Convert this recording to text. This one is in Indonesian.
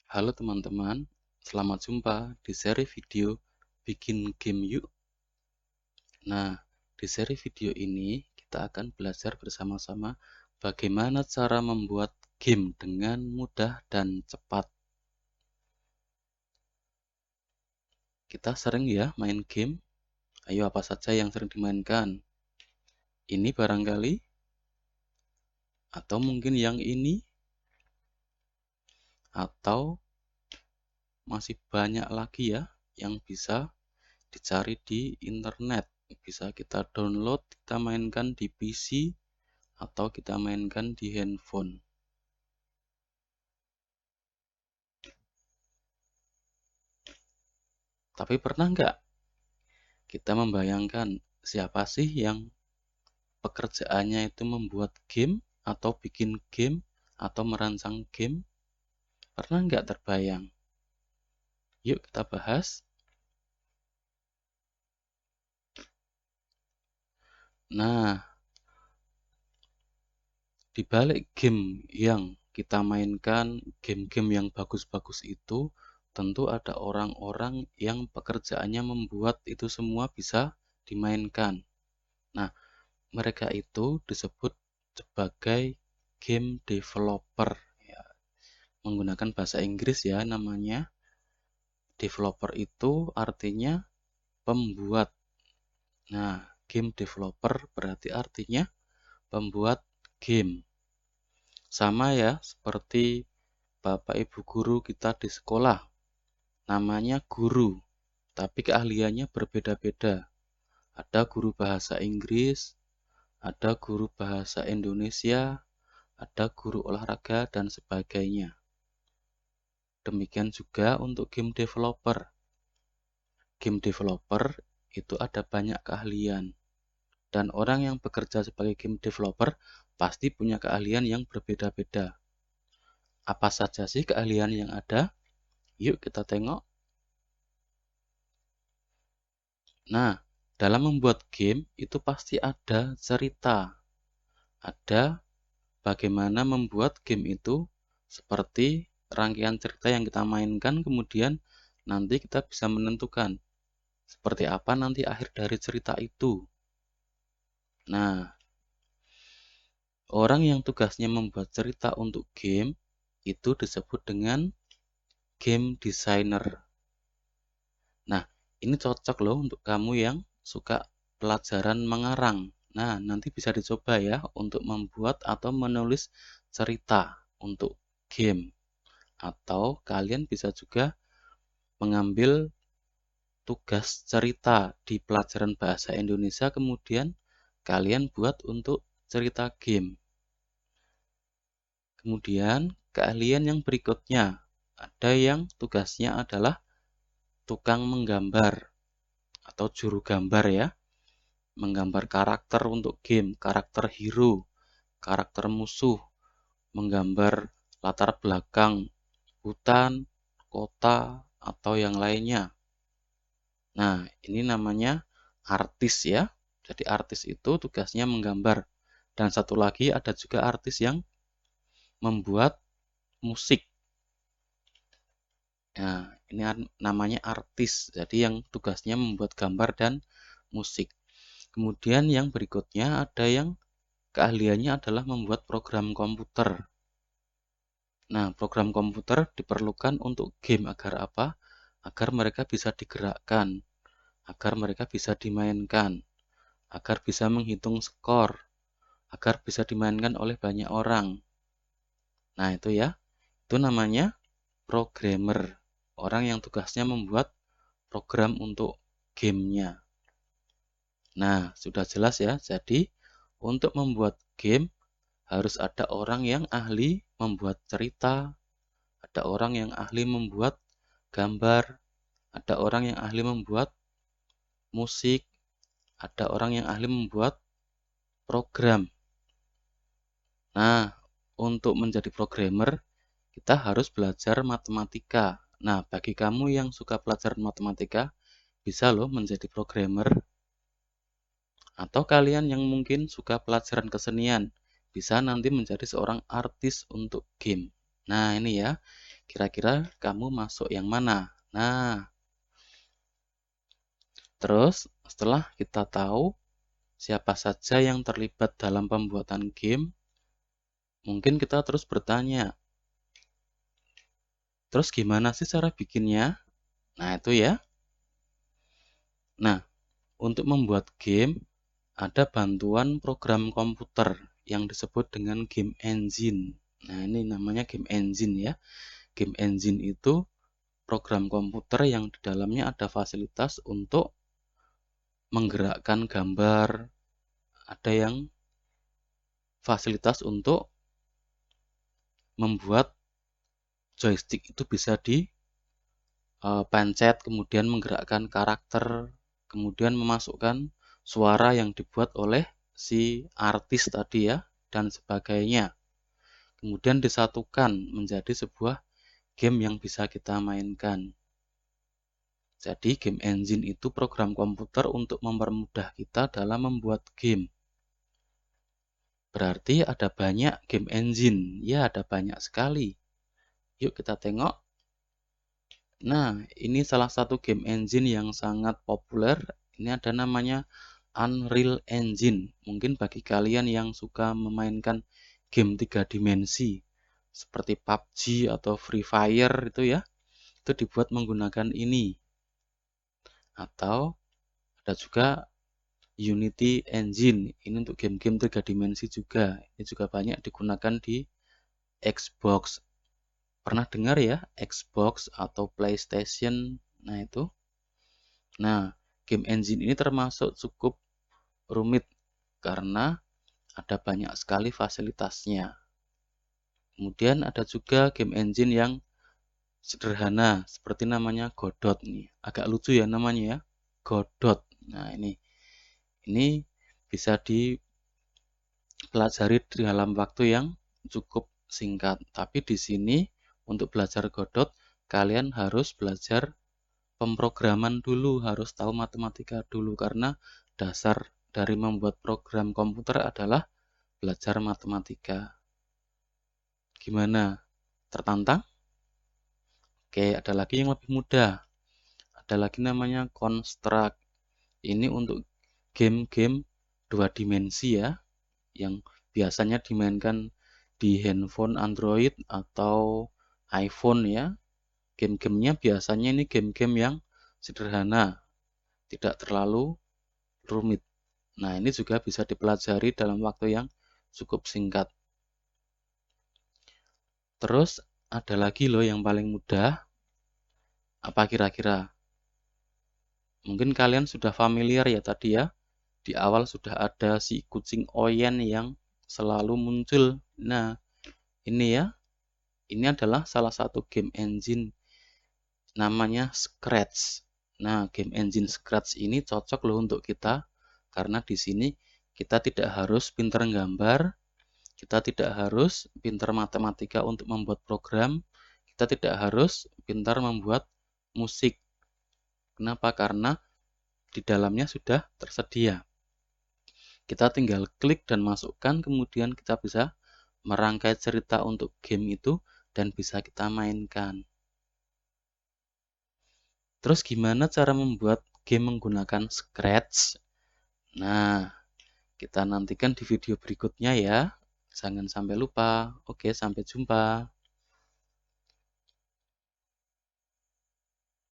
Halo teman-teman, selamat jumpa di seri video Bikin Game Yuk. Nah, di seri video ini kita akan belajar bersama-sama bagaimana cara membuat game dengan mudah dan cepat. Kita sering ya main game. Ayo, apa saja yang sering dimainkan? Ini barangkali, atau mungkin yang ini, atau masih banyak lagi ya yang bisa dicari di internet. Bisa kita download, kita mainkan di PC, atau kita mainkan di handphone. Tapi pernah nggak kita membayangkan siapa sih yang pekerjaannya itu membuat game, atau bikin game, atau merancang game? Pernah nggak terbayang? Yuk kita bahas. Nah, di balik game yang kita mainkan, game-game yang bagus-bagus itu, tentu ada orang-orang yang pekerjaannya membuat itu semua bisa dimainkan. Nah, mereka itu disebut sebagai game developer. Ya, menggunakan bahasa Inggris ya namanya. Developer itu artinya pembuat. Nah, game developer berarti artinya pembuat game. Sama ya seperti Bapak Ibu guru kita di sekolah. Namanya guru, tapi keahliannya berbeda-beda. Ada guru bahasa Inggris, ada guru bahasa Indonesia, ada guru olahraga, dan sebagainya. Demikian juga untuk game developer. Game developer itu ada banyak keahlian. Dan orang yang bekerja sebagai game developer pasti punya keahlian yang berbeda-beda. Apa saja sih keahlian yang ada? Yuk kita tengok. Nah, dalam membuat game itu pasti ada cerita. Ada bagaimana membuat game itu seperti rangkaian cerita yang kita mainkan, kemudian nanti kita bisa menentukan seperti apa nanti akhir dari cerita itu. Nah, orang yang tugasnya membuat cerita untuk game itu disebut dengan game designer. Nah, ini cocok loh untuk kamu yang suka pelajaran mengarang. Nah, nanti bisa dicoba ya untuk membuat atau menulis cerita untuk game. Atau kalian bisa juga mengambil tugas cerita di pelajaran bahasa Indonesia, kemudian kalian buat untuk cerita game. Kemudian keahlian yang berikutnya, ada yang tugasnya adalah tukang menggambar atau juru gambar ya. Menggambar karakter untuk game, karakter hero, karakter musuh, menggambar latar belakang hutan, kota, atau yang lainnya. Nah, ini namanya artis ya. Jadi artis itu tugasnya menggambar. Dan satu lagi ada juga artis yang membuat musik. Nah, ini namanya artis. Jadi yang tugasnya membuat gambar dan musik. Kemudian yang berikutnya ada yang keahliannya adalah membuat program komputer. Nah, program komputer diperlukan untuk game agar apa? Agar mereka bisa digerakkan, agar mereka bisa dimainkan, agar bisa menghitung skor, agar bisa dimainkan oleh banyak orang. Nah, itu ya. Itu namanya programmer. Orang yang tugasnya membuat program untuk gamenya. Nah, sudah jelas ya. Jadi, untuk membuat game harus ada orang yang ahli membuat cerita, ada orang yang ahli membuat gambar, ada orang yang ahli membuat musik, ada orang yang ahli membuat program. Nah, untuk menjadi programmer, kita harus belajar matematika. Nah, bagi kamu yang suka pelajaran matematika, bisa loh menjadi programmer. Atau kalian yang mungkin suka pelajaran kesenian, bisa nanti menjadi seorang artis untuk game. Nah, ini ya. Kira-kira kamu masuk yang mana? Nah, terus setelah kita tahu siapa saja yang terlibat dalam pembuatan game, mungkin kita terus bertanya, terus gimana sih cara bikinnya? Nah, itu ya. Nah, untuk membuat game, ada bantuan program komputer yang disebut dengan game engine. Nah, ini namanya game engine ya. Game engine itu program komputer yang di dalamnya ada fasilitas untuk menggerakkan gambar, ada yang fasilitas untuk membuat joystick itu bisa dipencet, kemudian menggerakkan karakter, kemudian memasukkan suara yang dibuat oleh si artis tadi ya, dan sebagainya. Kemudian disatukan menjadi sebuah game yang bisa kita mainkan. Jadi game engine itu program komputer untuk mempermudah kita dalam membuat game. Berarti ada banyak game engine. Ya, ada banyak sekali. Yuk kita tengok. Nah, ini salah satu game engine yang sangat populer. Ini ada namanya Unreal Engine. Mungkin bagi kalian yang suka memainkan game 3 dimensi seperti PUBG atau Free Fire itu ya, itu dibuat menggunakan ini. Atau ada juga Unity Engine. Ini untuk game-game 3 dimensi juga. Ini juga banyak digunakan di Xbox. Pernah dengar ya Xbox atau PlayStation? Nah, itu. Nah, game engine ini termasuk cukup rumit karena ada banyak sekali fasilitasnya. Kemudian ada juga game engine yang sederhana seperti namanya Godot nih. Agak lucu ya namanya ya. Godot. Nah, ini bisa dipelajari dalam waktu yang cukup singkat. Tapi di sini untuk belajar Godot kalian harus belajar pemrograman dulu, harus tahu matematika dulu karena dasar dari membuat program komputer adalah belajar matematika. Gimana? Tertantang? Oke, ada lagi yang lebih mudah. Ada lagi namanya Construct. Ini untuk game-game 2 dimensi ya, yang biasanya dimainkan di handphone Android atau iPhone ya. Game-gamenya biasanya ini game-game yang sederhana, tidak terlalu rumit. Nah, ini juga bisa dipelajari dalam waktu yang cukup singkat. Terus ada lagi loh yang paling mudah. Apa kira-kira? Mungkin kalian sudah familiar ya tadi ya. Di awal sudah ada si kucing Oyen yang selalu muncul. Nah, ini ya. Ini adalah salah satu game engine namanya Scratch. Nah, game engine Scratch ini cocok loh untuk kita karena di sini kita tidak harus pintar gambar, kita tidak harus pintar matematika untuk membuat program, kita tidak harus pintar membuat musik. Kenapa? Karena di dalamnya sudah tersedia. Kita tinggal klik dan masukkan, kemudian kita bisa merangkai cerita untuk game itu dan bisa kita mainkan. Terus gimana cara membuat game menggunakan Scratch? Nah, kita nantikan di video berikutnya ya. Jangan sampai lupa. Oke, sampai jumpa.